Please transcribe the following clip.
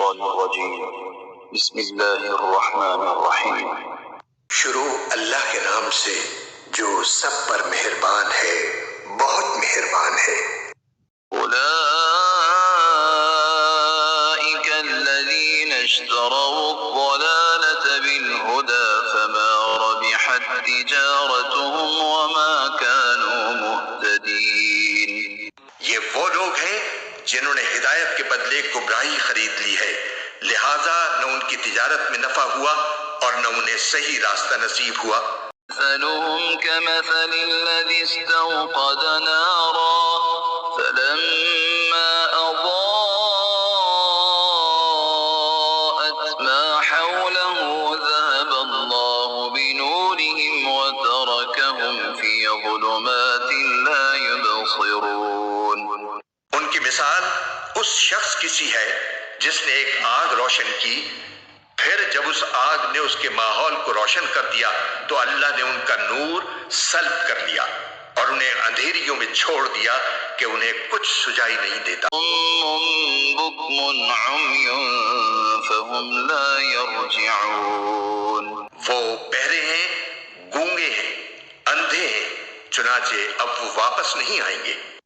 الشيطان الرجيم بسم الله الرحمن الرحيم شروع اللہ کے نام سے جو سب پر مہربان ہے، بہت مہربان ہے۔ أولئك الذين اشتروا الضلالة بالهدى فما ربحت تجارتهم وما كانوا مهتدين۔ یہ وہ لوگ ہیں جنہوں نے ہدایت کے بدلے گمراہی خرید لی ہے، لہٰذا نہ ان کی تجارت میں نفع ہوا اور نہ انہیں صحیح راستہ نصیب ہوا۔ مثلهم كمثل الذي استوقد نارا فلما أضاءت ما حوله ذهب الله بنورهم وتركهم في ظلمات لا يبصرون۔ ان کی مثال اس شخص کی سی ہے جس نے ایک آگ روشن کی، پھر جب اس آگ نے اس کے ماحول کو روشن کر دیا تو اللہ نے ان کا نور سلب کر لیا اور انہیں اندھیریوں میں چھوڑ دیا کہ انہیں کچھ سجائی نہیں دیتا۔ صم بكم عمي فهم لا يرجعون۔ وہ بہرے ہیں، گونگے ہیں، اندھے ہیں، چنانچہ اب وہ واپس نہیں آئیں گے۔